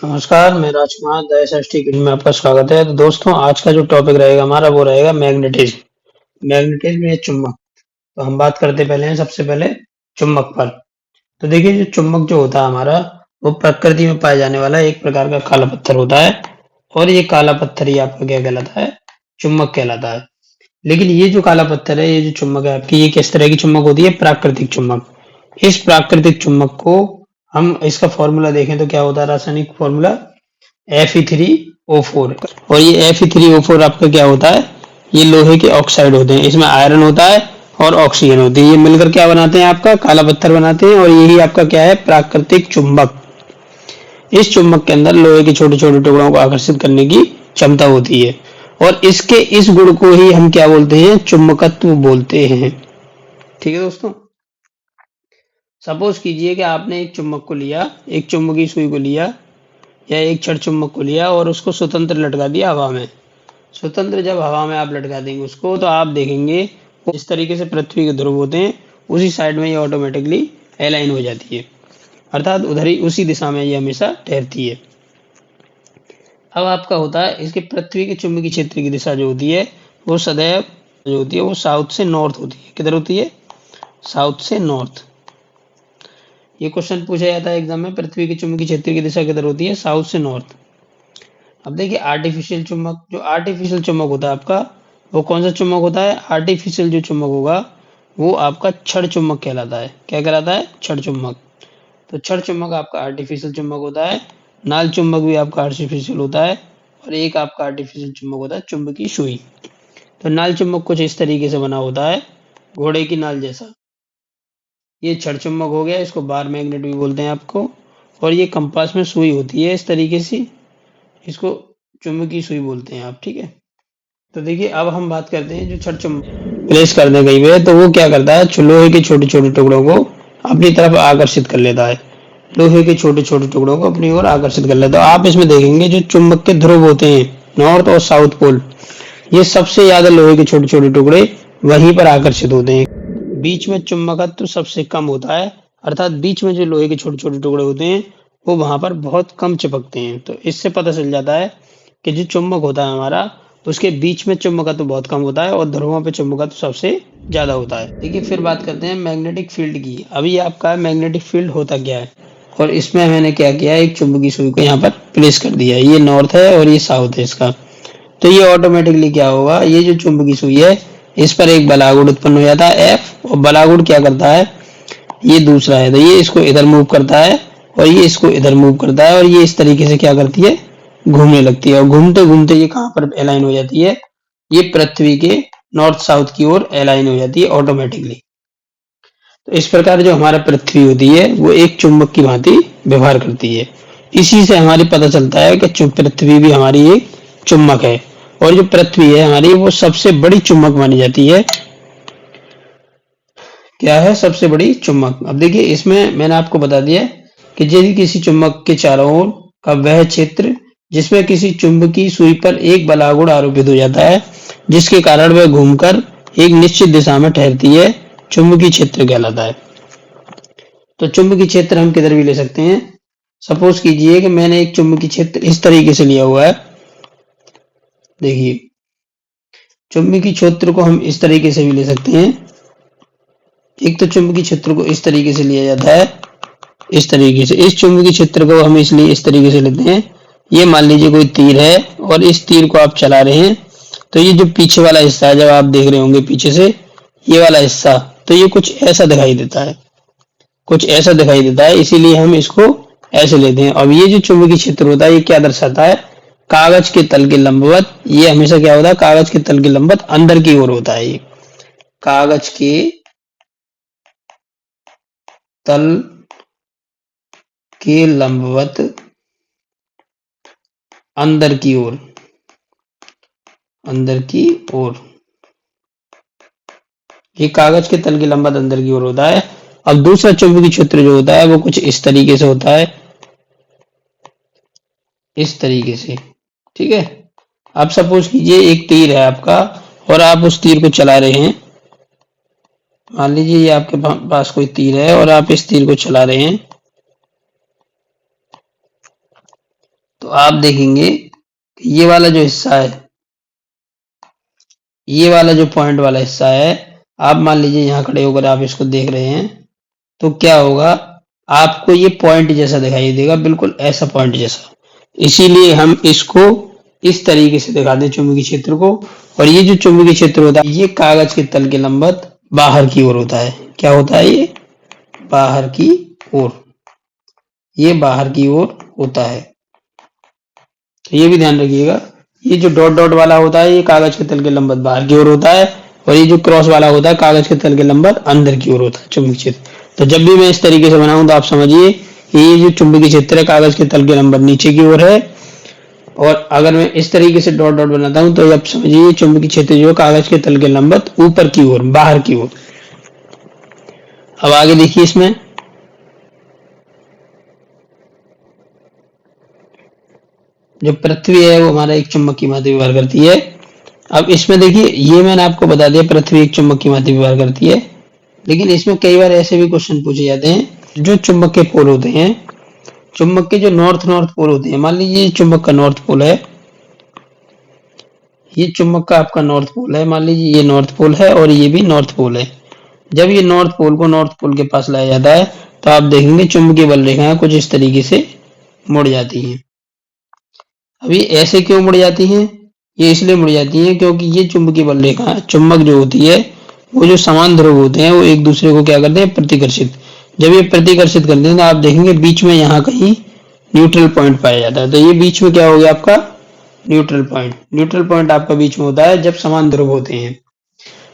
नमस्कार, मैं राजकुमार दयाषष्ठी किरण में आपका स्वागत है। तो दोस्तों, आज का जो टॉपिक रहेगा हमारा वो रहेगा मैग्नेटिज्म। मैग्नेटिज्म या चुंबक। तो हम बात करते पहले हैं सबसे पहले चुंबक पर। तो देखिए, जो चुंबक जो होता है हमारा, वो प्रकृति में पाए जाने वाला एक प्रकार का काला पत्थर होता है। और ये काला पत्थर ही आपका क्या कहलाता है? चुंबक कहलाता है। लेकिन ये जो काला पत्थर है, ये जो चुंबक है आपकी, ये किस तरह की चुंबक होती है? प्राकृतिक चुंबक। इस प्राकृतिक चुंबक को हम इसका फॉर्मूला देखें तो क्या होता है? रासायनिक फॉर्मूला Fe3O4। और ये Fe3O4 आपका क्या होता है? ये लोहे के ऑक्साइड होते हैं। इसमें आयरन होता है और ऑक्सीजन होती है। ये मिलकर क्या बनाते हैं? आपका काला पत्थर बनाते हैं। और यही आपका क्या है? प्राकृतिक चुंबक। इस चुंबक के अंदर लोहे के छोटे छोटे टुकड़ों को आकर्षित करने की क्षमता होती है। और इसके इस गुण को ही हम क्या बोलते हैं? चुंबकत्व बोलते हैं। ठीक है दोस्तों। सपोज कीजिए कि आपने एक चुंबक को लिया, एक चुंबकीय सुई को लिया या एक छड़ चुंबक को लिया और उसको स्वतंत्र लटका दिया हवा में। स्वतंत्र जब हवा में आप लटका देंगे उसको, तो आप देखेंगे वो जिस तरीके से पृथ्वी के ध्रुव होते हैं उसी साइड में ये ऑटोमेटिकली अलाइन हो जाती है। अर्थात उधर ही उसी दिशा में ये हमेशा ठहरती है। अब आपका होता है इसके पृथ्वी के चुंबकीय क्षेत्र की दिशा जो होती है वो सदैव जो होती है वो साउथ से नॉर्थ होती है। किधर होती है? साउथ से नॉर्थ। ये क्वेश्चन पूछा जाता है एग्जाम में, पृथ्वी के चुंबकीय क्षेत्र की दिशा किधर होती है? साउथ से नॉर्थ। अब देखिए, आर्टिफिशियल चुंबक, जो आर्टिफिशियल चुंबक होता है आपका, वो कौन सा चुंबक होता है? आर्टिफिशियल जो चुंबक होगा वो आपका छड़ चुंबक कहलाता है। क्या कहलाता है? छड़ चुंबक। तो छड़ चुंबक आपका आर्टिफिशियल चुंबक होता है। नाल चुंबक भी आपका आर्टिफिशियल होता है। और एक आपका आर्टिफिशियल चुंबक होता है चुंबकीय सुई। तो नाल चुंबक कुछ इस तरीके से बना होता है, घोड़े की नाल जैसा। ये छड़ चुंबक हो गया, इसको बार मैग्नेट भी बोलते हैं आपको। और ये कंपास में सुई होती है इस तरीके से, इसको चुंबकीय सुई बोलते हैं आप। ठीक है। तो देखिए, अब हम बात करते हैं जो छड़ चुंबक प्रेस करने गई हुई है, तो वो क्या करता है? लोहे के छोटे छोटे टुकड़ों को अपनी तरफ आकर्षित कर लेता है। लोहे के छोटे छोटे टुकड़ों को अपनी ओर आकर्षित कर लेता है। आप इसमें देखेंगे जो चुंबक के ध्रुव होते हैं, नॉर्थ और साउथ पोल, ये सबसे ज्यादा लोहे के छोटे छोटे टुकड़े वहीं पर आकर्षित होते हैं। बीच में चुंबकत्व सबसे कम होता है। अर्थात बीच में जो लोहे के छोटे छोटे टुकड़े होते हैं वो वहां पर बहुत कम चिपकते हैं। तो इससे पता चल जाता है कि जो चुंबक होता है हमारा, उसके बीच में चुंबकत्व बहुत कम होता है और ध्रुवों पे चुंबकत्व सबसे ज्यादा होता है। देखिए, फिर बात करते हैं मैग्नेटिक फील्ड की। अभी आपका मैग्नेटिक फील्ड होता क्या है? और इसमें मैंने क्या किया है? एक चुंबकीय सुई को यहाँ पर प्लेस कर दिया है। ये नॉर्थ है और ये साउथ है इसका। तो ये ऑटोमेटिकली क्या होगा? ये जो चुंबकीय सुई है इस पर एक बलागुड़ उत्पन्न हो जाता है एफ। और बलागुड़ क्या करता है? ये दूसरा है तो ये इसको इधर मूव करता है और ये इसको इधर मूव करता है। और ये इस तरीके से क्या करती है? घूमने लगती है। और घूमते घूमते ये कहाँ पर अलाइन हो जाती है? ये पृथ्वी के नॉर्थ साउथ की ओर अलाइन हो जाती है ऑटोमेटिकली। तो इस प्रकार जो हमारा पृथ्वी होती है वो एक चुंबक की भांति व्यवहार करती है। इसी से हमारी पता चलता है कि पृथ्वी भी हमारी एक चुंबक है। और जो पृथ्वी है हमारी, वो सबसे बड़ी चुंबक मानी जाती है। क्या है? सबसे बड़ी चुंबक। अब देखिए, इसमें मैंने आपको बता दिया कि यदि किसी चुंबक के चारों ओर का वह क्षेत्र जिसमें किसी चुंबकीय सुई पर एक बलागुड़ आरोपित हो जाता है, जिसके कारण वह घूमकर एक निश्चित दिशा में ठहरती है, चुंबकीय क्षेत्र कहलाता है। तो चुंबकीय क्षेत्र हम किधर भी ले सकते हैं। सपोज कीजिए कि मैंने एक चुंबकीय क्षेत्र इस तरीके से लिया हुआ है। देखिए, चुंबकीय क्षेत्र को हम इस तरीके से भी ले सकते हैं। एक तो चुंबकीय क्षेत्र को इस तरीके से लिया जाता है, इस तरीके से। इस चुंबकीय क्षेत्र को हम इसलिए इस तरीके से लेते हैं, ये मान लीजिए कोई तीर है और इस तीर को आप चला रहे हैं, तो ये जो पीछे वाला हिस्सा है, जब आप देख रहे होंगे पीछे से ये वाला हिस्सा, तो ये कुछ ऐसा दिखाई देता है, कुछ ऐसा दिखाई देता है, इसीलिए हम इसको ऐसे लेते हैं। अब ये जो चुंबकीय क्षेत्र होता है ये क्या दर्शाता है? कागज के तल के लंबवत। ये हमेशा क्या होता है? कागज के तल के लंबवत अंदर की ओर होता है। ये कागज के तल के लंबवत अंदर की ओर, अंदर की ओर। ये कागज के तल के लंबवत अंदर की ओर होता है। अब दूसरा चुंबकीय क्षेत्र जो होता है वो कुछ इस तरीके से होता है, इस तरीके से। ठीक है। अब सपोज कीजिए एक तीर है आपका और आप उस तीर को चला रहे हैं। मान लीजिए ये आपके पास कोई तीर है और आप इस तीर को चला रहे हैं। तो आप देखेंगे ये वाला जो हिस्सा है, ये वाला जो पॉइंट वाला हिस्सा है, आप मान लीजिए यहाँ खड़े होकर आप इसको देख रहे हैं, तो क्या होगा, आपको ये पॉइंट जैसा दिखाई देगा, बिल्कुल ऐसा पॉइंट जैसा। इसीलिए हम इसको इस तरीके से दिखाते हैं चुंबकीय क्षेत्र को। और ये जो चुंबकीय क्षेत्र होता है, ये कागज के तल के लंबवत बाहर की ओर होता है। क्या होता है ये? बाहर की ओर। ये बाहर की ओर होता है, तो ये भी ध्यान रखिएगा। ये जो डॉट डॉट वाला होता है, ये कागज के तल के लंबवत बाहर की ओर होता है, और ये जो क्रॉस वाला होता है, कागज के तल के लंबवत अंदर की ओर होता है चुंबकीय क्षेत्र। तो जब भी मैं इस तरीके से बनाऊं तो आप समझिए कि ये जो चुंबकीय क्षेत्र है, कागज के तल के लंबवत नीचे की ओर है, और अगर मैं इस तरीके से डॉट डॉट बनाता हूं तो अब समझिए चुंबकीय क्षेत्र जो है कागज के तल के लंबवत ऊपर की ओर, बाहर की ओर। अब आगे देखिए, इसमें जो पृथ्वी है वो हमारा एक चुंबक की भांति व्यवहार करती है। अब इसमें देखिए, ये मैंने आपको बता दिया पृथ्वी एक चुंबक की भांति व्यवहार करती है, लेकिन इसमें कई बार ऐसे भी क्वेश्चन पूछे जाते हैं, जो चुंबक के पोल होते हैं, चुंबक के जो नॉर्थ नॉर्थ पोल होते हैं, मान लीजिए चुंबक का नॉर्थ पोल है, ये चुंबक का आपका नॉर्थ पोल है, मान लीजिए ये नॉर्थ पोल है और ये भी नॉर्थ पोल है। जब ये नॉर्थ पोल को नॉर्थ पोल के पास लाया जाता है, तो आप देखेंगे चुंबकीय बल रेखाएं कुछ इस तरीके से मुड़ जाती हैं। अभी ऐसे क्यों मुड़ जाती हैं? ये इसलिए मुड़ जाती हैं क्योंकि ये चुंबकीय बल रेखा, चुंबक जो होती है, वो जो समान ध्रुव होते हैं, वो एक दूसरे को क्या करते हैं? प्रतिकर्षित। जब ये प्रतिकर्षित करते हैं तो आप देखेंगे बीच में यहाँ कहीं न्यूट्रल पॉइंट पाया जाता है। तो ये बीच में क्या हो गया आपका? Neutral point. न्यूट्रल पॉइंट आपका बीच में होता है जब समान ध्रुव होते हैं,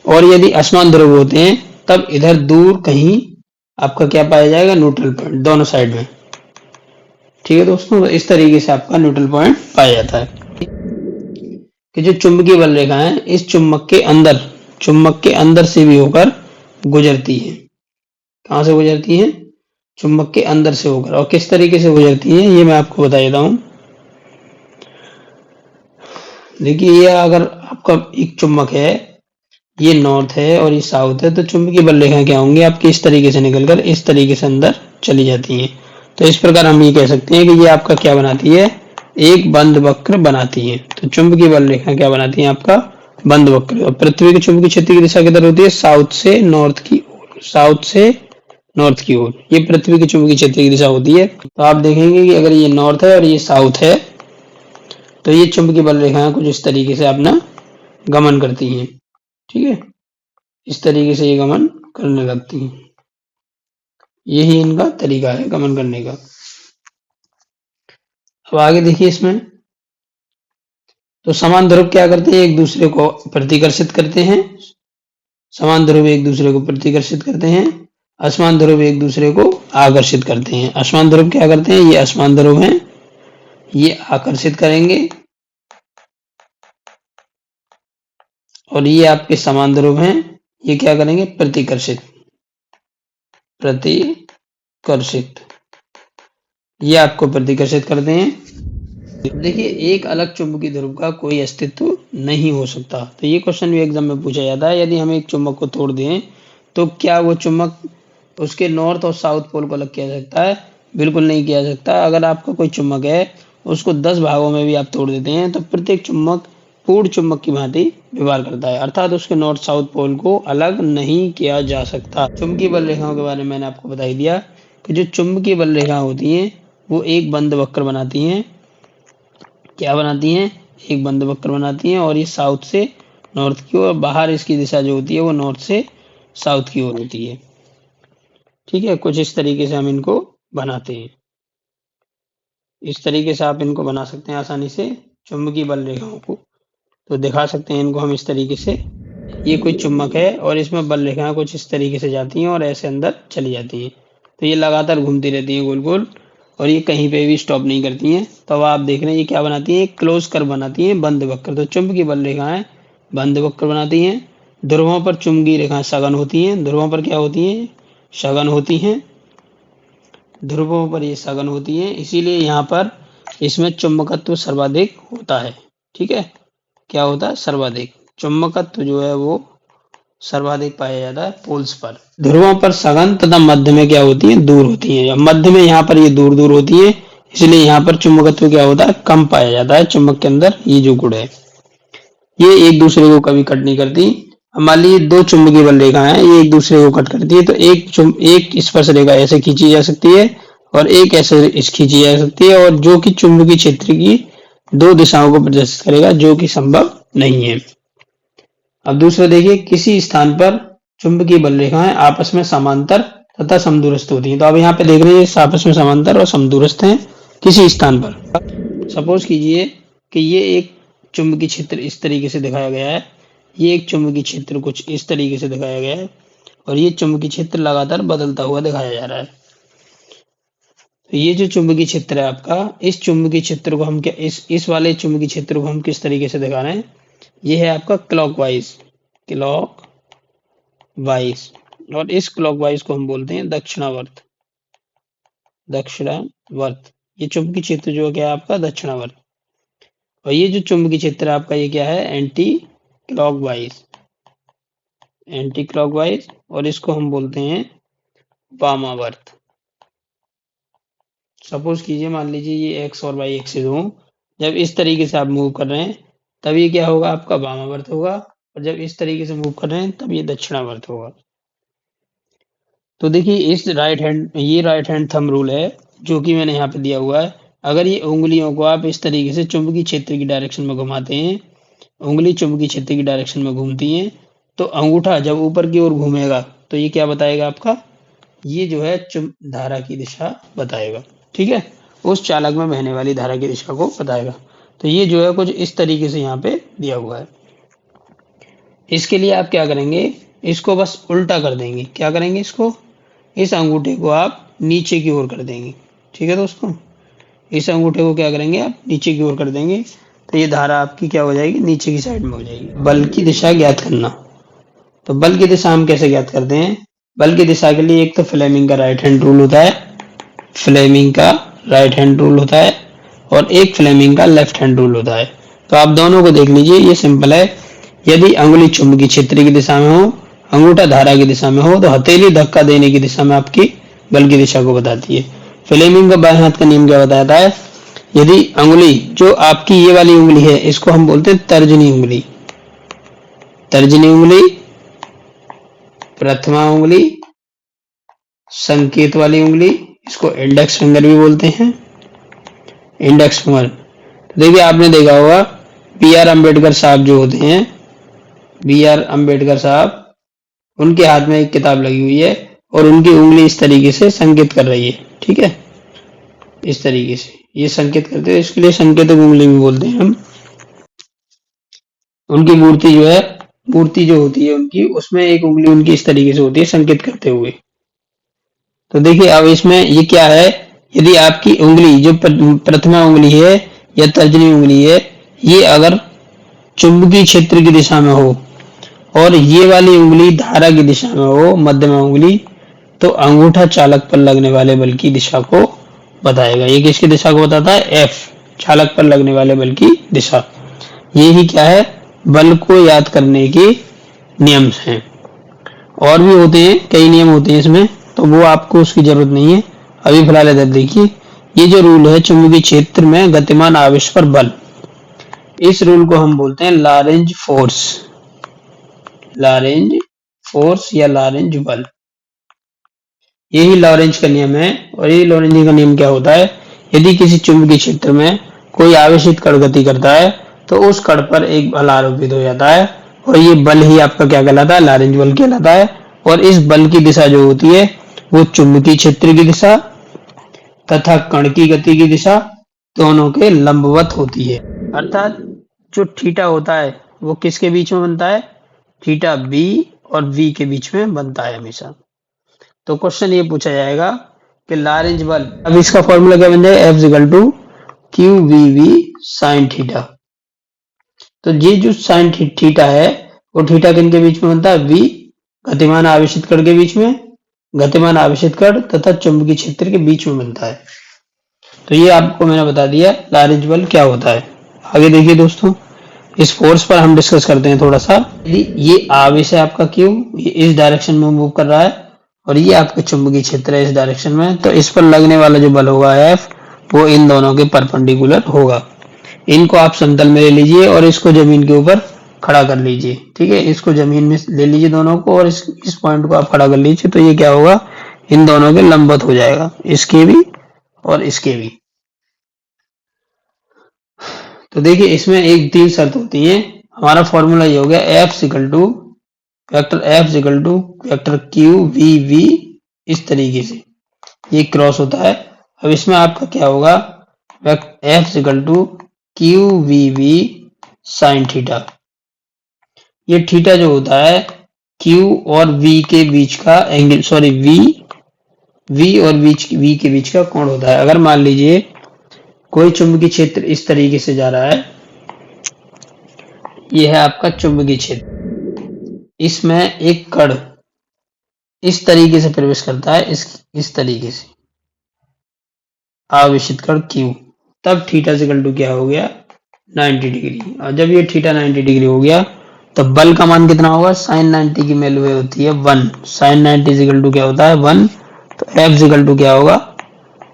और यदि असमान ध्रुव होते हैं तब इधर दूर कहीं आपका क्या पाया जाएगा? न्यूट्रल पॉइंट, दोनों साइड में। ठीक है दोस्तों, तो इस तरीके से आपका न्यूट्रल पॉइंट पाया जाता है कि जो चुंबकीय बल रेखा है, इस चुंबक के अंदर से भी होकर गुजरती है। कहां से गुजरती है? चुंबक के अंदर से होकर। और किस तरीके से गुजरती है ये मैं आपको बता देता हूं। देखिए, ये अगर आपका एक चुंबक है, ये नॉर्थ है और ये साउथ है, तो चुंबकीय बल रेखाएं क्या होंगी आपकी? इस तरीके से निकलकर इस तरीके से अंदर चली जाती हैं। तो इस प्रकार हम ये कह सकते हैं कि ये आपका क्या बनाती है? एक बंद वक्र बनाती है। तो चुंबकीय बल रेखा क्या बनाती है? आपका बंद वक्र। और पृथ्वी के चुंबकीय क्षेत्र की दिशा किधर होती है? साउथ से नॉर्थ की ओर। साउथ से नॉर्थ की ओर ये पृथ्वी के चुंबकीय क्षेत्र की दिशा होती है। तो आप देखेंगे कि अगर ये नॉर्थ है और ये साउथ है, तो ये चुंबकीय बल रेखाएं कुछ इस तरीके से अपना गमन करती हैं। ठीक है, इस तरीके से ये गमन करने लगती हैं। यही इनका तरीका है गमन करने का। अब आगे देखिए, इसमें तो समान ध्रुव क्या करते हैं? एक दूसरे को प्रतिकर्षित करते हैं। समान ध्रुव एक दूसरे को प्रतिकर्षित करते हैं, असमान ध्रुव एक दूसरे को आकर्षित करते हैं। असमान ध्रुव क्या करते हैं? ये असमान ध्रुव हैं, ये आकर्षित करेंगे, और ये आपके समान ध्रुव हैं, ये क्या करेंगे? प्रतिकर्षित। प्रतिकर्षित, ये आपको प्रतिकर्षित करते हैं। देखिए, एक अलग चुंबकीय ध्रुव का कोई अस्तित्व नहीं हो सकता। तो ये क्वेश्चन भी एग्जाम में पूछा जाता है, यदि हम एक चुंबक को तोड़ दें तो क्या वो चुंबक, उसके नॉर्थ और साउथ पोल को अलग किया जा सकता है? बिल्कुल नहीं किया जा सकता। अगर आपका कोई चुंबक है, उसको 10 भागों में भी आप तोड़ देते हैं, तो प्रत्येक चुंबक पूर्ण चुंबक की भांति व्यवहार करता है, अर्थात उसके नॉर्थ साउथ पोल को अलग नहीं किया जा सकता। चुंबकीय बल रेखाओं के बारे में मैंने आपको बता ही दिया कि जो चुंबकीय बल रेखा होती हैं, वो एक बंद वक्र बनाती हैं। क्या बनाती हैं? एक बंद वक्र बनाती हैं, और ये साउथ से नॉर्थ की ओर, बाहर इसकी दिशा जो होती है वो नॉर्थ से साउथ की ओर होती है। ठीक है, कुछ इस तरीके से हम इनको बनाते हैं। इस तरीके से आप इनको बना सकते हैं आसानी से, चुंबकीय बल रेखाओं को। तो दिखा सकते हैं इनको हम इस तरीके से। ये कोई चुंबक है और इसमें बल रेखाएं कुछ इस तरीके से जाती हैं और ऐसे अंदर चली जाती हैं। तो ये लगातार घूमती रहती हैं गोल गोल, और ये कहीं पे भी स्टॉप नहीं करती हैं। तो अब आप देख रहे हैं ये क्या बनाती हैं? क्लोज कर्व बनाती हैं, बंद वक्र। तो चुंबकीय बल रेखाएं बंद वक्र बनाती हैं। ध्रुवों पर चुंबकीय रेखाएं सघन होती हैं। ध्रुवों पर क्या होती हैं? सघन होती हैं। ध्रुवों पर ये सघन होती हैं, इसीलिए यहाँ पर इसमें चुंबकत्व सर्वाधिक होता है। ठीक है, क्या होता है? सर्वाधिक। चुंबकत्व जो है वो सर्वाधिक पाया जाता है पोल्स पर। ध्रुवों पर सघन तथा मध्य में क्या होती है? दूर होती है। मध्य में यहाँ पर ये दूर दूर होती है, इसलिए यहाँ पर चुंबकत्व क्या होता है, कम पाया जाता है चुंबक के अंदर। ये जो गुण है ये एक दूसरे को कभी कट नहीं करती। मान लीजिए दो चुंबकीय बल रेखाएं हैं, ये एक दूसरे को कट करती है, तो एक स्पर्श रेखा ऐसे खींची जा सकती है और एक ऐसे इस खींची जा सकती है, और जो कि चुंबकीय क्षेत्र की दो दिशाओं को प्रदर्शित करेगा, जो कि संभव नहीं है। अब दूसरा देखिए, किसी स्थान पर चुंबकीय बल रेखाएं आपस में समांतर तथा समदूरस्थ होती हैं। तो अब यहाँ पे देख रहे हैं आपस में समांतर और समदूरस्थ हैं किसी स्थान पर। सपोज कीजिए कि ये एक चुंबकीय क्षेत्र इस तरीके से दिखाया गया है, ये एक चुंबकीय क्षेत्र कुछ इस तरीके से दिखाया गया है, और ये चुंबकीय क्षेत्र लगातार बदलता हुआ दिखाया जा रहा है। तो ये जो चुंबकीय क्षेत्र है आपका, इस चुंबकीय क्षेत्र को हम क्या इस वाले चुंबकीय क्षेत्र को हम किस तरीके से दिखा रहे हैं, ये है आपका क्लॉकवाइज, और इस क्लॉकवाइज को हम बोलते हैं दक्षिणावर्त। ये चुंबकीय क्षेत्र जो क्या है आपका दक्षिणावर्त, और ये जो चुंबकीय क्षेत्र आपका ये क्या है एंटी क्लॉकवाइज, और इसको हम बोलते हैं वामावर्त। सपोज कीजिए, मान लीजिए ये एक्स और वाई एक्सिस हो, जब इस तरीके से आप मूव कर रहे हैं तब ये क्या होगा आपका वामावर्त होगा, और जब इस तरीके से मूव कर रहे हैं तब ये दक्षिणावर्त होगा। तो देखिए इस राइट हैंड थंब रूल है जो कि मैंने यहाँ पे दिया हुआ है। अगर ये उंगलियों को आप इस तरीके से चुंबकीय क्षेत्र की डायरेक्शन में घुमाते हैं, उंगली चुंबकीय क्षेत्र की डायरेक्शन में घूमती है, तो अंगूठा जब ऊपर की ओर घूमेगा तो ये क्या बताएगा आपका, ये जो है धारा की दिशा बताएगा। ठीक है, उस चालक में बहने वाली धारा की दिशा को बताएगा। तो ये जो है कुछ इस तरीके से यहाँ पे दिया हुआ है। इसके लिए आप क्या करेंगे, इसको बस उल्टा कर देंगे। क्या करेंगे, इसको इस अंगूठे को आप नीचे की ओर कर देंगे। ठीक है दोस्तों, इस अंगूठे को क्या करेंगे आप नीचे की ओर कर देंगे, तो ये धारा आपकी क्या हो जाएगी, नीचे की साइड में हो जाएगी। बल की दिशा ज्ञात करना, तो बल की दिशा हम कैसे ज्ञात करते हैं, बल की दिशा के लिए एक तो फ्लेमिंग का राइट हैंड रूल होता है, और एक फ्लेमिंग का लेफ्ट हैंड रूल होता है। तो आप दोनों को देख लीजिए, ये सिंपल है। यदि अंगुली चुंबकीय क्षेत्र की दिशा में हो, अंगूठा धारा की दिशा में हो, तो हथेली धक्का देने की दिशा में आपकी बल की दिशा को बताती है। फ्लेमिंग का बाएं हाथ का नियम क्या बताता है, यदि अंगुली जो आपकी ये वाली उंगली है इसको हम बोलते हैं तर्जनी उंगली, प्रथमा उंगली, संकेत वाली उंगली, इसको इंडेक्स फिंगर भी बोलते हैं, इंडेक्स फिंगर। तो देखिए आपने देखा होगा बी आर अम्बेडकर साहब जो होते हैं, बी आर अम्बेडकर साहब, उनके हाथ में एक किताब लगी हुई है और उनकी उंगली इस तरीके से संकेत कर रही है। ठीक है, इस तरीके से ये संकेत करते हैं, इसके लिए संकेतक उंगली भी बोलते हैं हम। उनकी मूर्ति जो होती है उनकी, उसमें एक उंगली उनकी इस तरीके से होती है संकेत करते हुए। तो देखिए अब इसमें ये क्या है, यदि आपकी उंगली जो प्रथमा उंगली है या तर्जनी उंगली है, ये अगर चुंबकीय क्षेत्र की दिशा में हो और ये वाली उंगली धारा की दिशा में हो, मध्यमा उंगली, तो अंगूठा चालक पर लगने वाले बल की दिशा को बताएगा। ये किसकी दिशा को बताता है, एफ, चालक पर लगने वाले बल की दिशा। ये ही क्या है, बल को याद करने के नियम हैं। और भी होते हैं, कई नियम होते हैं इसमें, तो वो आपको उसकी जरूरत नहीं है अभी फिलहाल। इधर देखिए, ये जो रूल है चुंबकीय क्षेत्र में गतिमान आवेश पर बल, इस रूल को हम बोलते हैं लॉरेंज फोर्स या लॉरेंज बल। यही लॉरेंज का नियम है। और ये लॉरेंज का नियम क्या होता है, यदि किसी चुंबकीय क्षेत्र में कोई आवेशित कण गति करता है तो उस कण पर एक बल आरोपित हो जाता है, और ये बल ही आपका क्या कहलाता है, लॉरेंज बल कहलाता है। और इस बल की दिशा जो होती है वो चुंबकीय क्षेत्र की दिशा तथा कण की गति की दिशा दोनों के लंबवत होती है। अर्थात जो थीटा होता है वो किसके बीच में बनता है, थीटा बी और वी के बीच में बनता है हमेशा। तो क्वेश्चन ये पूछा जाएगा कि लॉरेंज बल, अब इसका फॉर्मूला क्या बन जाएगा, F equal to Q V V sine theta. तो ये जो साइन थीटा है वो थीटा किन के बीच में बनता है, वी, गतिमान आवेशित कण के बीच में, गतिमान आवेशित कण तथा चुंबकीय क्षेत्र के बीच में बनता है। तो ये आपको मैंने बता दिया लॉरेंज बल क्या होता है। आगे देखिए दोस्तों, इस फोर्स पर हम डिस्कस करते हैं थोड़ा सा। ये आवेश है आपका क्यू, ये इस डायरेक्शन में मूव कर रहा है, और ये आपका चुंबकीय क्षेत्र है इस डायरेक्शन में, तो इस पर लगने वाला जो बल होगा एफ, वो इन दोनों के परपेंडिकुलर होगा। इनको आप समतल में ले लीजिए और इसको जमीन के ऊपर खड़ा कर लीजिए। ठीक है, इसको जमीन में ले लीजिए दोनों को और इस पॉइंट को आप खड़ा कर लीजिए, तो ये क्या होगा, इन दोनों के लंबवत हो जाएगा, इसके भी और इसके भी। तो देखिए इसमें एक 3 शर्त होती है। हमारा फॉर्मूला ये हो गया F equal to vector Q V V, इस तरीके से ये क्रॉस होता है। अब इसमें आपका क्या होगा, F equal to Q V V sine theta. ये थीटा जो होता है क्यू और वी के बीच का एंगल, सॉरी वी और वी के बीच का कोण होता है। अगर मान लीजिए कोई चुंबकीय क्षेत्र इस तरीके से जा रहा है, यह है आपका चुंबकीय क्षेत्र, इसमें एक कण इस तरीके से प्रवेश करता है, इस तरीके से आवेशित कण Q, तब थीटा इक्वल टू क्या हो गया, 90 डिग्री। और जब ये थीटा 90 डिग्री हो गया तो बल का मान कितना होगा, साइन 90 की वैल्यू होती है 1, साइन 90 इक्वल टू क्या होता है 1, तो F इक्वल टू क्या होगा,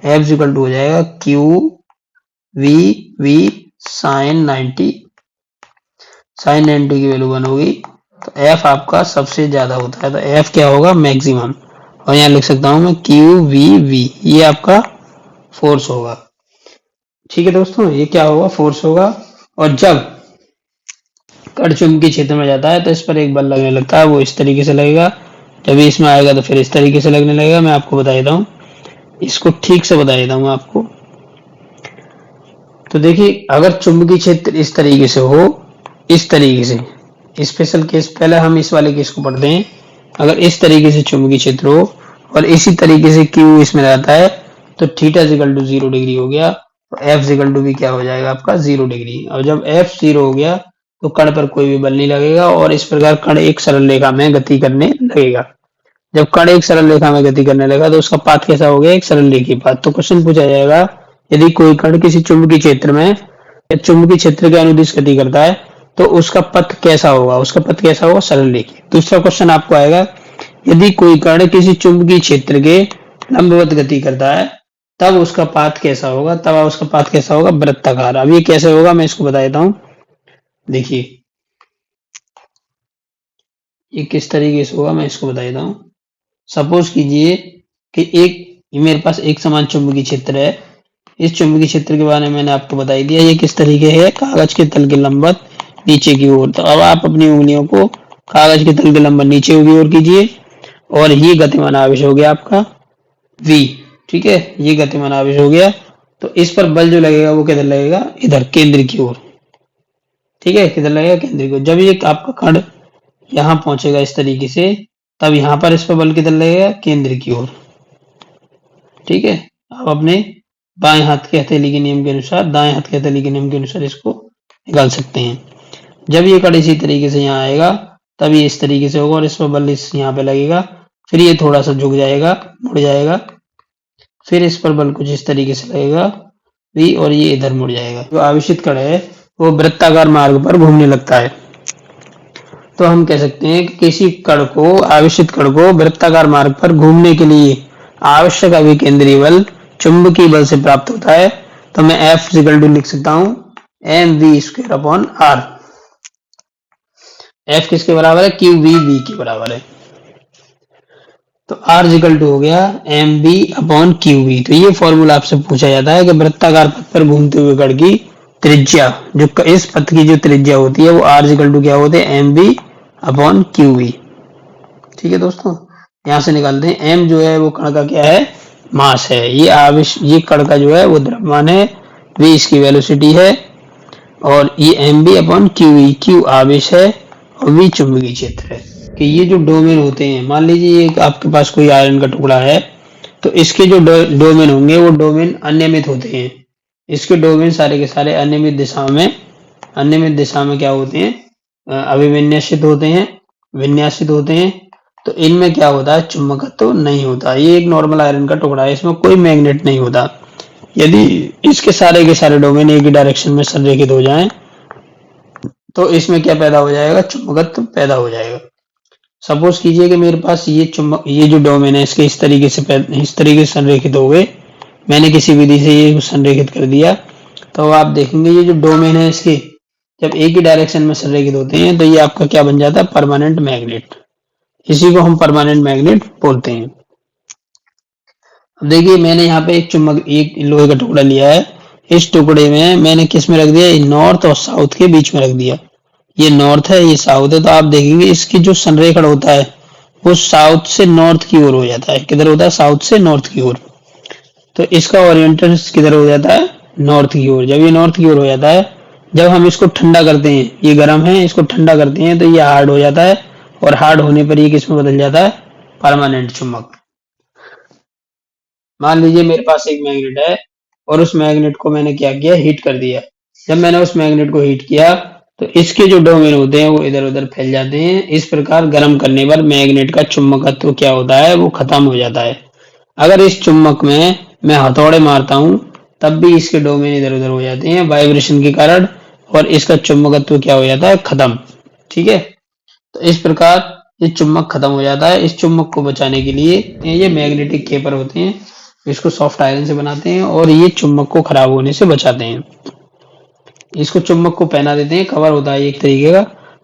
F इक्वल टू हो जाएगा Q V V sine 90, sine 90 की वैल्यू 1 होगी, तो F आपका सबसे ज्यादा होता है, तो F क्या होगा, मैक्सिमम। और यहाँ लिख सकता हूं मैं क्यू वी वी, ये आपका फोर्स होगा। ठीक है दोस्तों, ये क्या होगा, फोर्स होगा। और जब कण चुंबकीय क्षेत्र में जाता है तो इस पर एक बल लगने लगता है, वो इस तरीके से लगेगा, जब इसमें आएगा तो फिर इस तरीके से लगने लगेगा। मैं आपको बता देता हूँ, इसको ठीक से बता देता हूँ आपको। तो देखिए अगर चुंबकीय क्षेत्र इस तरीके से हो, इस तरीके से, स्पेशल केस पहले हम इस वाले केस को पढ़ते हैं। अगर इस तरीके से चुंबकीय क्षेत्र हो और इसी तरीके से क्यू इसमें रहता है, तो थीटा इक्वल टू 0 डिग्री हो गया, तो F इक्वल टू भी क्या हो जाएगा आपका 0 डिग्री। और जब F 0 हो गया तो कण पर कोई भी बल नहीं लगेगा और इस प्रकार कण एक सरल रेखा में गति करने लगेगा। जब कण एक सरल रेखा में गति करने लगा तो उसका पाथ कैसा हो गया, एक सरल रेखीय पाथ। तो क्वेश्चन पूछा जाएगा, यदि कोई कण किसी चुंबकीय क्षेत्र में या चुंबकीय क्षेत्र के अनुदिश गति करता है तो उसका पथ कैसा होगा, उसका पथ कैसा होगा, सरल रेखीय। दूसरा क्वेश्चन आपको आएगा, यदि कोई कण किसी चुंबकीय क्षेत्र के लंबवत गति करता है तब उसका पाथ कैसा होगा, तब उसका पाथ कैसा होगा, वृत्ताकार। अब ये कैसे होगा मैं इसको बता देता हूं। देखिए ये किस तरीके से होगा मैं इसको बता देता हूं। सपोज कीजिए कि मेरे पास एक समान चुंबकीय क्षेत्र है। इस चुंबकीय क्षेत्र के बारे में मैंने आपको बता ही दिया, ये किस तरीके है, कागज के तल के लंबवत नीचे की ओर। तो अब आप अपनी उंगलियों को कागज के तल के लंबवत नीचे की ओर कीजिए और ये गतिमान आवेश हो गया आपका V। ठीक है, ये गतिमान आवेश हो गया, तो इस पर बल जो लगेगा वो किधर लगेगा, इधर केंद्र की ओर। ठीक है, किधर लगेगा, केंद्र की ओर। जब ये आपका कण यहां पहुंचेगा इस तरीके से, तब यहां पर इस पर बल किधर लगेगा, केंद्र की ओर। ठीक है, आप अपने बाएं हाथ के हथेली के नियम के अनुसार, दाएं हाथ के हथेली के नियम के अनुसार इसको निकाल सकते हैं। जब ये कण इसी तरीके से यहाँ आएगा तब ये इस तरीके से होगा और इस पर बल इस यहाँ पे लगेगा, फिर ये थोड़ा सा झुक जाएगा, मुड़ जाएगा, फिर इस पर बल कुछ इस तरीके से लगेगा V और ये इधर मुड़ जाएगा। जो आवेशित कण है वो वृत्ताकार मार्ग पर घूमने लगता है। तो हम कह सकते हैं कि किसी कण को, आवेशित कण को वृत्ताकार मार्ग पर घूमने के लिए आवश्यक अभिकेंद्रीय बल चुंबकीय बल से प्राप्त होता है। तो मैं F इक्वल टू लिख सकता हूं mv²/r। F किसके बराबर है, QV के बराबर है। तो R इक्वल टू हो गया mv/qv। तो ये फॉर्मूला आपसे पूछा जाता है कि वृत्ताकार पथ पर घूमते हुए कण की त्रिज्या, जो इस पथ की जो त्रिज्या होती है वो R इक्वल टू क्या होते हैं, mv/qv। ठीक है दोस्तों, यहां से निकालते हैं। m जो है वो कण का क्या है, मास है। ये आवेश, ये कण का जो है वो द्रव्यमान है, v इसकी वेलोसिटी है और ये mv/qv, q आवेश है और v चुंबकीय क्षेत्र है। कि ये जो डोमेन होते हैं, मान लीजिए ये आपके पास कोई आयरन का टुकड़ा है, तो इसके जो डोमेन होंगे वो डोमेन अनियमित होते हैं। इसके डोमेन सारे के सारे अनियमित दिशा में क्या होते हैं, अभिविन्यासित होते हैं, विन्यासित होते हैं। तो इनमें क्या होता है, चुंबकत्व तो नहीं होता। ये एक नॉर्मल आयरन का टुकड़ा है, इसमें कोई मैग्नेट नहीं होता। यदि इसके सारे के सारे डोमेन एक ही डायरेक्शन में संरेखित हो जाएं तो इसमें क्या पैदा हो जाएगा, चुंबकत्व पैदा हो जाएगा। सपोज कीजिए कि मेरे पास ये जो डोमेन है इसके इस तरीके से संरेखित हो गए, मैंने किसी विधि से ये संरेखित कर दिया, तो आप देखेंगे ये जो डोमेन है इसके जब एक ही डायरेक्शन में संरेखित होते हैं तो ये आपका क्या बन जाता है, परमानेंट मैग्नेट। इसी को हम परमानेंट मैग्नेट बोलते हैं। अब देखिए मैंने यहाँ पे एक लोहे का टुकड़ा लिया है, इस टुकड़े में मैंने किस में रख दिया, नॉर्थ और साउथ के बीच में रख दिया। ये नॉर्थ है, ये साउथ है, तो आप देखेंगे इसकी जो संरेखण होता है वो साउथ से नॉर्थ की ओर हो जाता है। किधर होता है, साउथ से नॉर्थ की ओर। तो इसका ओरिएंटेशन किधर हो जाता है, नॉर्थ की ओर। जब ये नॉर्थ की ओर हो जाता है, जब हम इसको ठंडा करते हैं, ये गर्म है, इसको ठंडा करते हैं तो ये हार्ड हो जाता है, और हार्ड होने पर ये किस में बदल जाता है, परमानेंट चुंबक। मान लीजिए मेरे पास एक मैग्नेट है और उस मैग्नेट को मैंने क्या किया, हीट कर दिया। जब मैंने उस मैग्नेट को हीट किया तो इसके जो डोमेन होते हैं वो इधर उधर फैल जाते हैं। इस प्रकार गर्म करने पर मैग्नेट का चुंबकत्व क्या होता है, वो खत्म हो जाता है। अगर इस चुंबक में मैं हथौड़े मारता हूं तब भी इसके डोमेन इधर उधर हो जाते हैं वाइब्रेशन के कारण, और इसका चुंबकत्व क्या हो जाता है, खत्म। ठीक है, तो इस प्रकार ये चुंबक खत्म हो जाता है। इस चुंबक को बचाने के लिए ये मैग्नेटिक केपर होते हैं, इसको सॉफ्ट आयरन से बनाते हैं और ये चुंबक को खराब होने से बचाते हैं। इसको चुंबक को पहना देते हैं, कवर होता है एक तरीके का।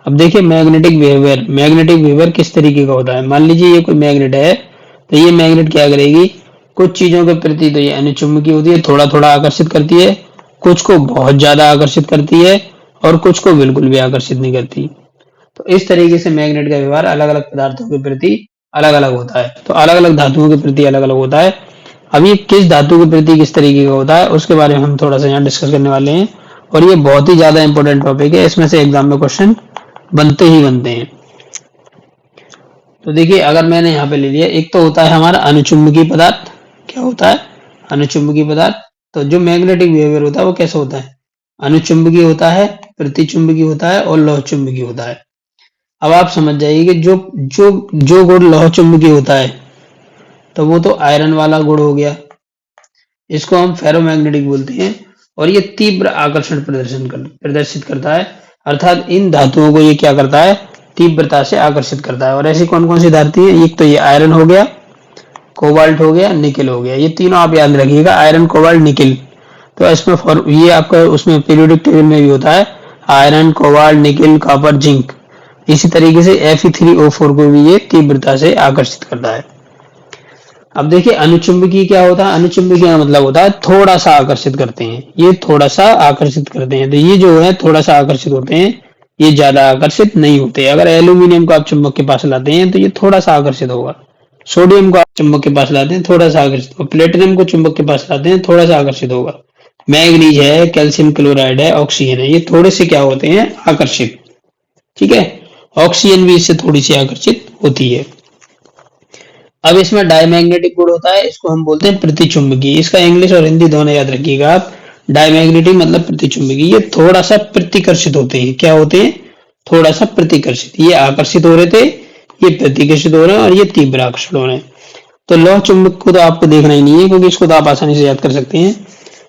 अब देखिए मैग्नेटिक बिहेवियर, मैग्नेटिक बिहेवियर किस तरीके का होता है। मान लीजिए ये कोई मैग्नेट है, तो ये मैग्नेट क्या करेगी, कुछ चीजों के प्रति तो ये अनुचुंबकीय होती है, थोड़ा थोड़ा आकर्षित करती है, कुछ को बहुत ज्यादा आकर्षित करती है और कुछ को बिल्कुल भी आकर्षित नहीं करती। तो इस तरीके से मैग्नेट का व्यवहार अलग अलग पदार्थों के प्रति अलग अलग होता है, तो अलग अलग धातुओं के प्रति अलग अलग होता है। अब ये किस धातु के प्रति किस तरीके का होता है उसके बारे में हम थोड़ा सा यहाँ डिस्कस करने वाले हैं, और ये बहुत ही ज्यादा इंपॉर्टेंट टॉपिक है, इसमें से एग्जाम में क्वेश्चन बनते ही बनते हैं। तो देखिए अगर मैंने यहाँ पे ले लिया, एक तो होता है हमारा अनुचुंबकीय पदार्थ। क्या होता है, अनुचुंबकीय पदार्थ। तो जो मैग्नेटिक बिहेवियर होता है वो कैसा होता है, अनुचुंबकीय होता है, प्रतिचुंबकीय होता है और लौह चुंबकीय होता है। अब आप समझ जाइए कि जो जो जो गुण लौह चुंबकीय होता है तो वो तो आयरन वाला गुण हो गया, इसको हम फेरोमैग्नेटिक बोलते हैं, और ये तीव्र आकर्षण प्रदर्शित करता है। अर्थात इन धातुओं को ये क्या करता है, तीव्रता से आकर्षित करता है। और ऐसी कौन कौन सी धातु है, एक तो ये आयरन हो गया, कोबाल्ट हो गया, निकेल हो गया। ये तीनों आप याद रखिएगा, आयरन कोबाल्ट निकेल। तो इसमें ये आपका उसमें पीरियोडिक टेबल में भी होता है, iron cobalt nickel copper zinc. इसी तरीके से Fe3O4 को भी ये तीव्रता से आकर्षित करता है। अब देखिए अनुचुंबकीय क्या होता है, अनुचुंबकीय का मतलब होता है थोड़ा सा आकर्षित करते हैं, ये थोड़ा सा आकर्षित करते हैं। तो ये जो है थोड़ा सा आकर्षित होते हैं, ये ज्यादा आकर्षित नहीं होते। अगर एल्यूमिनियम को आप चुंबक के पास लाते हैं तो ये थोड़ा सा आकर्षित होगा, सोडियम को आप चुंबक के पास लाते हैं थोड़ा सा आकर्षित होगा, प्लेटिनम को चुंबक के पास लाते हैं थोड़ा सा आकर्षित होगा, मैग्नीज है, कैल्शियम क्लोराइड है, ऑक्सीजन है, ये थोड़े से क्या होते हैं, आकर्षित। ठीक है, ऑक्सीजन भी इससे थोड़ी सी आकर्षित होती है। अब इसमें डायमैग्नेटिक गुण होता है, इसको हम बोलते हैं प्रतिचुंबकीय। इसका इंग्लिश और हिंदी दोनों याद रखिएगा आप। डायमैग्नेटिक मतलब प्रतिचुंबकीय, ये थोड़ा सा प्रतिकर्षित होते हैं। क्या होते हैं, थोड़ा सा प्रतिकर्षित। ये आकर्षित हो रहे थे, ये प्रतिकर्षित हो रहे हैं, और ये तीव्र आकर्षण हो रहे हैं। तो लौह चुंबक को तो आपको देखना ही नहीं है, क्योंकि इसको तो आप आसानी से याद कर सकते हैं।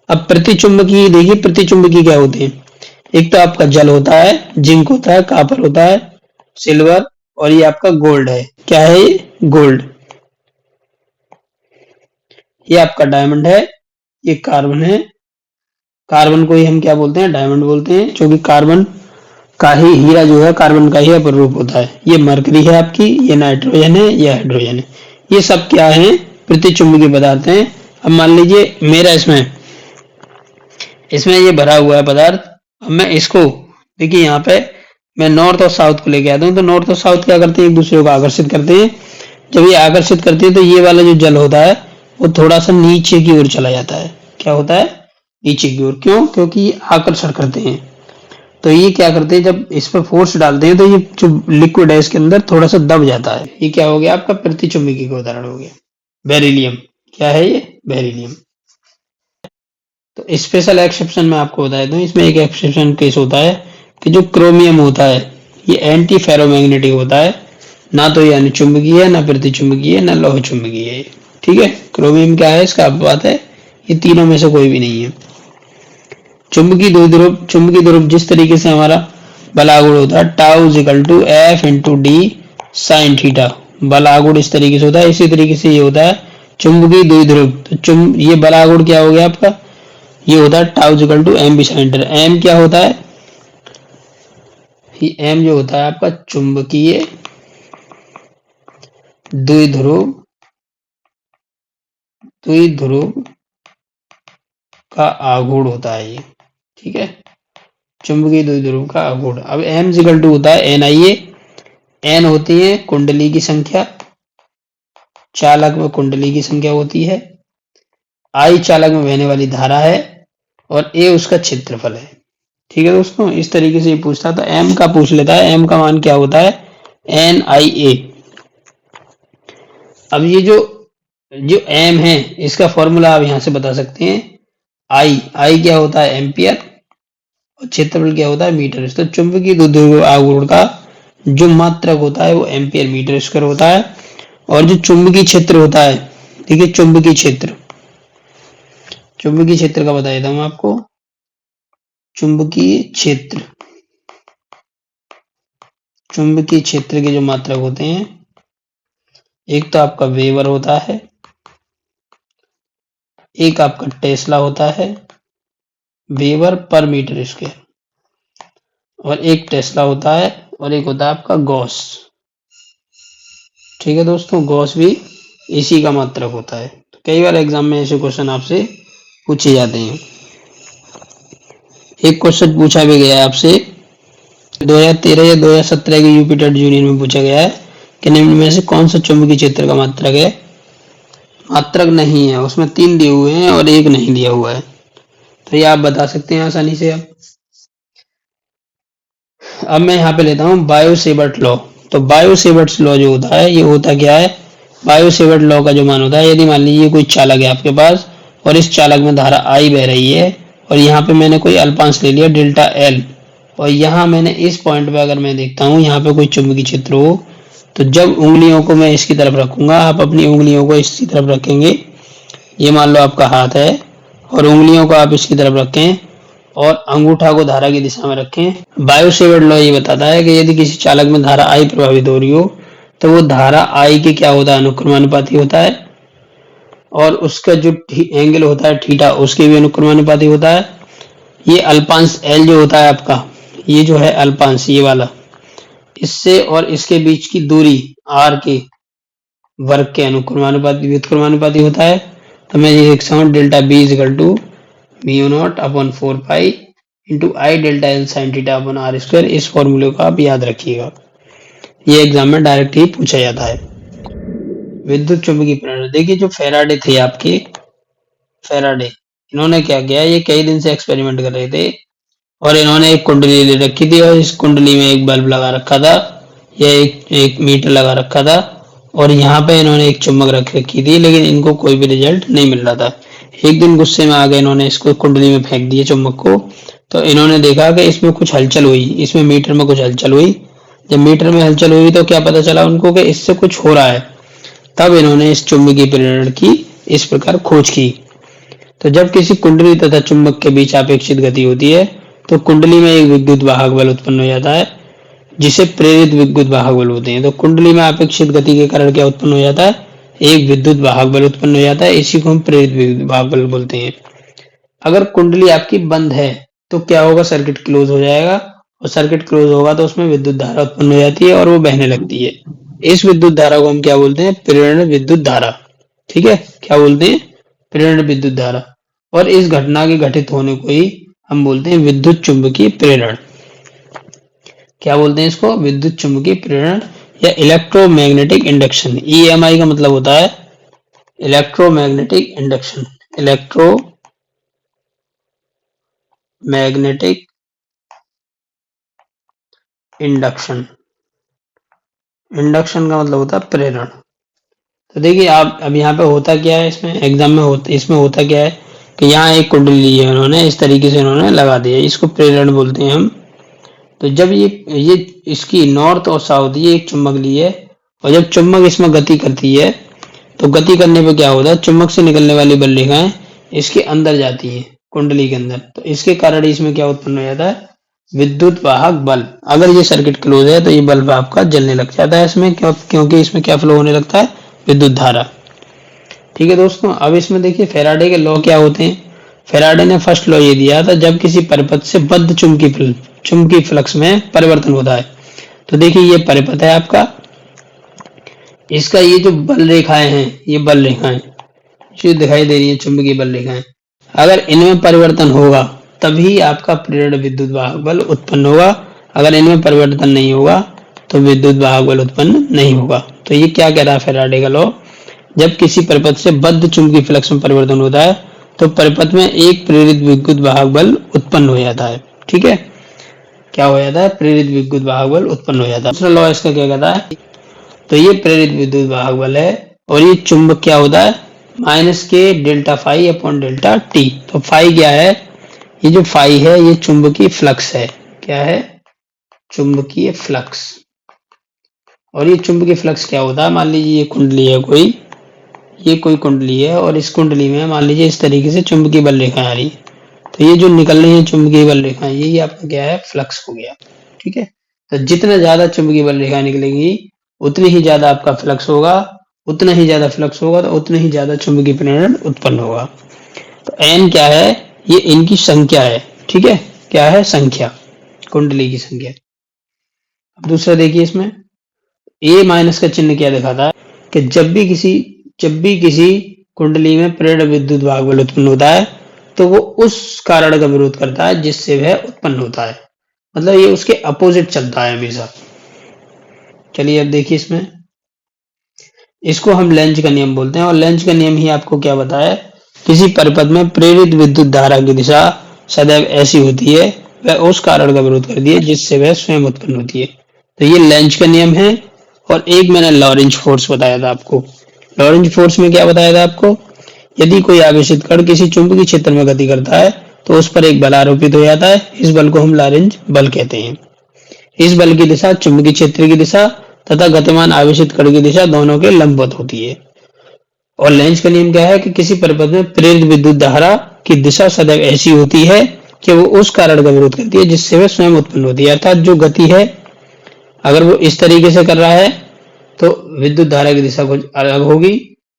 अब प्रतिचुंबकीय देखिए, प्रतिचुंबकीय क्या होते हैं, एक तो आपका जल होता है, जिंक होता है, कॉपर होता है, सिल्वर, और ये आपका गोल्ड है। क्या है ये, गोल्ड। ये आपका डायमंड है, ये कार्बन है, कार्बन को ही हम क्या बोलते हैं, डायमंड बोलते हैं, क्योंकि कार्बन का ही हीरा जो है कार्बन का ही अपर रूप होता है। ये मरकरी है आपकी, ये नाइट्रोजन है, ये हाइड्रोजन है। ये सब क्या है, प्रतिचुंबकीय पदार्थ हैं। अब मान लीजिए मेरा इसमें इसमें ये भरा हुआ है पदार्थ। अब मैं इसको देखिए, यहाँ पे मैं नॉर्थ और साउथ को लेके आता हूँ, तो नॉर्थ और साउथ क्या करते हैं, एक दूसरे को आकर्षित करते हैं। जब ये आकर्षित करते हैं तो ये वाला जो जल होता है वो थोड़ा सा नीचे की ओर चला जाता है। क्या होता है, नीचे की ओर। क्यों, क्योंकि ये आकर्षण करते हैं। तो ये क्या करते हैं, जब इस पर फोर्स डालते हैं तो ये जो लिक्विड है इसके अंदर थोड़ा सा दब जाता है। ये क्या हो गया, आपका प्रतिचुंबकीय का उदाहरण हो गया। बेरिलियम, क्या है ये, बेरिलियम। तो स्पेशल एक्सेप्शन में आपको बता दूं, इसमें एक एक्सेप्शन केस होता है कि जो क्रोमियम होता है ये एंटी फेरोमैग्नेटिक होता है। ना तो ये अनुचुंबकीय है, ना प्रतिचुंबकीय है, ना लौह चुंबकीय है। ठीक है, क्रोमियम क्या है, इसका आप बात है, ये तीनों में से कोई भी नहीं है। चुंबकीय ध्रुव जिस तरीके से हमारा बलागुण होता है, tau is equal to F into D sine theta. बलागुण इस तरीके से होता है, इसी तरीके से ये होता है चुंबकीय द्विध्रुव, तो ये बड़ा गुण क्या हो गया आपका, ये होता है tau equal to M centre. M क्या होता है, एम जो होता है आपका चुंबकीय द्विध्रुव का आघूर्ण होता है ये, ठीक है, चुंबकीय द्विध्रुव का आघूर्ण। अब एम इक्वल टू होता है एन आई ए, एन होती है कुंडली की संख्या, चालक में कुंडली की संख्या होती है, आई चालक में बहने वाली धारा है, और ए उसका क्षेत्रफल है। ठीक है दोस्तों, इस तरीके से ये पूछता था, एम का पूछ लेता है, एम का मान क्या होता है, एन आई ए। अब ये जो एम है इसका फॉर्मूला आप यहां से बता सकते हैं, आई क्या होता है एम्पियर, और क्षेत्रफल क्या होता है मीटर। तो चुंबकीय द्विध्रुव आघूर्ण का जो मात्रक होता है वो एम्पियर मीटर स्क्वायर होता है, और जो चुंबकीय क्षेत्र होता है, ठीक है, चुंबकीय क्षेत्र का बता देता हूं आपको। चुंबकीय क्षेत्र के जो मात्रक होते हैं, एक तो आपका वेबर होता है, एक आपका टेस्ला होता है, वेबर पर मीटर स्क्वायर, और एक टेस्ला होता है, और एक होता है आपका गॉस। ठीक है दोस्तों, गॉस भी इसी का मात्रक होता है। तो कई बार एग्जाम में ऐसे क्वेश्चन आपसे पूछे जाते हैं। एक क्वेश्चन पूछा भी गया है आपसे 2013 या 2017 के यूपी टेट यूनियन में पूछा गया है कि निम्न में से कौन सा चुंबकीय क्षेत्र का मात्रक है। मात्रक नहीं है, उसमें 3 दिए हुए हैं और एक नहीं दिया हुआ है, तो ये आप बता सकते हैं आसानी से। अब मैं यहाँ पे लेता हूँ बायो-सेवर्ट लॉ। तो बायो-सेवर्ट लॉ जो होता है, ये होता क्या है, बायो-सेवर्ट लॉ का जो मान होता है, यदि मान लीजिए कोई चालक है आपके पास और इस चालक में धारा आई बह रही है, और यहाँ पे मैंने कोई अल्पांश ले लिया डेल्टा एल, और यहाँ मैंने इस पॉइंट पे अगर मैं देखता हूँ यहाँ पे कोई चुंबकीय क्षेत्र हो, तो जब उंगलियों को मैं इसकी तरफ रखूंगा, आप अपनी उंगलियों को इसकी तरफ रखेंगे, ये मान लो आपका हाथ है, और उंगलियों को आप इसकी तरफ रखें और अंगूठा को धारा की दिशा में रखें। बायो-सेवर्ट लॉ ये बताता है कि यदि किसी चालक में धारा आई प्रभावित हो रही हो, तो वो धारा आई के क्या होता है, अनुक्रमानुपाती होता है, और उसका जो एंगल होता है थीटा, उसके भी अनुक्रमानुपाती होता है। ये अल्पांश एल जो होता है आपका, ये जो है अल्पांश, ये वाला, इससे और इसके बीच की दूरी आर के वर्ग के अनुक्रमानुपाती व्युत्क्रमानुपाती होता है। तो मैं ये लिख सकता हूँ delta B is equal to mu naught upon 4 pi into I delta L sine theta upon R square. इस फॉर्मूले को आप याद रखिएगा, ये एग्जाम में डायरेक्ट ही पूछा जाता है। विद्युत चुंबकीय प्रेरण, देखिए जो फैराडे थे आपके, फैराडे, इन्होंने क्या किया, ये कई दिन से एक्सपेरिमेंट कर रहे थे, और इन्होंने एक कुंडली ले रखी थी, और इस कुंडली में एक बल्ब लगा रखा था, या एक मीटर लगा रखा था, और यहाँ पे इन्होंने एक चुम्बक रख रखी थी, लेकिन इनको कोई भी रिजल्ट नहीं मिल रहा था। एक दिन गुस्से में आ गए, इन्होंने इसको कुंडली में फेंक दिया चुम्बक को, तो इन्होंने देखा कि इसमें कुछ हलचल हुई, इसमें मीटर में कुछ हलचल हुई। जब मीटर में हलचल हुई तो क्या पता चला उनको कि इससे कुछ हो रहा है, तब इन्होंने इस चुंबकीय प्रेरण की इस प्रकार खोज की। तो जब किसी कुंडली तथा चुंबक के बीच अपेक्षित गति होती है, तो कुंडली में एक विद्युत वाहक बल उत्पन्न हो जाता है, जिसे प्रेरित विद्युत वाहक बल होते हैं। तो कुंडली में अपेक्षित गति के कारण क्या उत्पन्न हो जाता है, एक विद्युत वाहक बल उत्पन्न हो जाता है, इसी को हम प्रेरित विद्युत वाहक बल बोलते हैं। अगर कुंडली आपकी बंद है तो क्या होगा, सर्किट क्लोज हो जाएगा, और सर्किट क्लोज होगा तो उसमें विद्युत धारा उत्पन्न हो जाती है और वो बहने लगती है। इस विद्युत धारा को हम क्या बोलते हैं, प्रेरण विद्युत धारा। ठीक है, क्या बोलते हैं, प्रेरण विद्युत धारा। और इस घटना के घटित होने को ही हम बोलते हैं विद्युत चुंबकीय प्रेरण। क्या बोलते हैं इसको, विद्युत चुंबकीय प्रेरण या इलेक्ट्रोमैग्नेटिक इंडक्शन। ईएमआई का मतलब होता है electromagnetic induction, electromagnetic induction. Induction का मतलब होता है प्रेरण। तो देखिए आप, अब यहाँ पे होता क्या है, इसमें एग्जाम में इसमें होता क्या है कि यहाँ एक कुंडली ली है उन्होंने, इस तरीके से उन्होंने लगा दिया, इसको प्रेरण बोलते हैं हम। तो जब ये इसकी नॉर्थ और साउथ, ये एक चुंबक ली है, और जब चुंबक इसमें गति करती है, तो गति करने पे क्या होता है, चुंबक से निकलने वाली बल रेखाएं इसके अंदर जाती हैं, कुंडली के अंदर, तो इसके कारण इसमें क्या उत्पन्न हो जाता है, विद्युत वाहक बल। अगर ये सर्किट क्लोज है तो ये बल्ब आपका जलने लग जाता है इसमें, क्योंकि इसमें क्या फ्लो होने लगता है, विद्युत धारा। ठीक है दोस्तों, अब इसमें देखिए फैराडे के लॉ क्या होते हैं। फैराडे ने फर्स्ट लॉ ये दिया था, जब किसी परिपथ से बद्ध चुंबकीय फ्लक्स में परिवर्तन होता है। तो देखिए ये परिपथ है आपका, इसका ये जो बल रेखाएं हैं, ये बल रेखाएं जो दिखाई दे रही है, चुंबकीय बल रेखाएं, अगर इनमें परिवर्तन होगा तभी आपका प्रेरण विद्युत वाहक बल उत्पन्न होगा। अगर इनमें परिवर्तन नहीं होगा तो विद्युत वाहक बल उत्पन्न नहीं होगा। तो ये क्या कह रहा है फैराडे का लॉ, जब किसी परिपथ से बद्ध चुंबकीय फ्लक्स में परिवर्तन होता है तो परिपथ में एक प्रेरित विद्युत वाहक बल उत्पन्न हो जाता है। ठीक है, क्या हो जाता है, प्रेरित विद्युत वाहक बल उत्पन्न हो जाता है। दूसरा लॉ इसका क्या कहता है, तो ये प्रेरित विद्युत वाहक बल है और ये चुंबक क्या होता है, माइनस के delta phi upon delta T. तो फाई क्या है, ये जो फाई है ये चुंबकीय फ्लक्स है। क्या है, चुंबकीय फ्लक्स। और ये चुंबकीय फ्लक्स क्या होता है, मान लीजिए ये कुंडली है कोई, ये कोई कुंडली है और इस कुंडली में मान लीजिए इस तरीके से चुंबकीय बल रेखाएं आ रही है, तो ये जो निकल रही है चुंबकीय बल रेखाएं, ये आपका क्या है, फ्लक्स हो गया। ठीक है, तो जितना ज्यादा चुंबकीय बल रेखा निकलेगी उतनी ही ज्यादा आपका फ्लक्स होगा, उतना ही ज्यादा फ्लक्स होगा तो उतने ही ज्यादा चुंबकीय प्रेरण उत्पन्न होगा। तो एन क्या है, ये इनकी संख्या है। ठीक है, क्या है, संख्या, कुंडली की संख्या। अब दूसरा देखिए, इसमें ए माइनस का चिन्ह क्या दिखाता है कि जब भी किसी कुंडली में प्रेरण विद्युत वाहक बल उत्पन्न होता है तो वो उस कारण का विरोध करता है जिससे वह उत्पन्न होता है, मतलब ये उसके अपोजिट चलता है हमेशा। चलिए अब देखिए, इसमें इसको हम लेंज का नियम बोलते हैं और लेंज का नियम ही आपको क्या बताया, किसी परिपथ में प्रेरित विद्युत धारा की दिशा सदैव ऐसी होती है, वह उस कारण का विरोध करती है जिससे वह स्वयं उत्पन्न होती है। तो ये लेंज का नियम है। और एक मैंने लॉरेंज फोर्स बताया था आपको। लॉरेंज फोर्स में क्या बताया था आपको, यदि कोई आवेशित कण किसी चुंबकीय क्षेत्र में गति करता है तो उस पर एक बल आरोपित हो जाता है, इस बल को हम लॉरेंज बल कहते हैं। इस बल की दिशा चुंबकीय क्षेत्र की दिशा तथा गतिमान आवेशित कण की दिशा दोनों के लंबवत होती है। और लेंज का नियम क्या है कि किसी परिपथ में प्रेरित विद्युत धारा की दिशा सदैव ऐसी होती है कि वो उस कारण का विरोध करती है जिससे वह स्वयं उत्पन्न होती है। अर्थात जो गति है, अगर वो इस तरीके से कर रहा है तो विद्युत धारा की दिशा कुछ अलग होगी,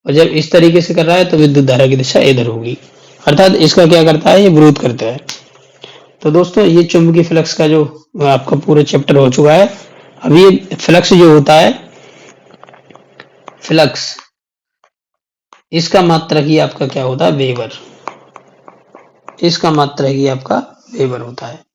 और जब इस तरीके से कर रहा है तो विद्युत धारा की दिशा इधर होगी। अर्थात इसका क्या करता है, ये विरोध करता है। तो दोस्तों ये चुंबकीय फ्लक्स का जो आपका पूरा चैप्टर हो चुका है। अब ये फ्लक्स जो होता है, फ्लक्स, इसका मात्रक ही आपका क्या होता है, वेबर। इसका मात्रक ही आपका वेबर होता है।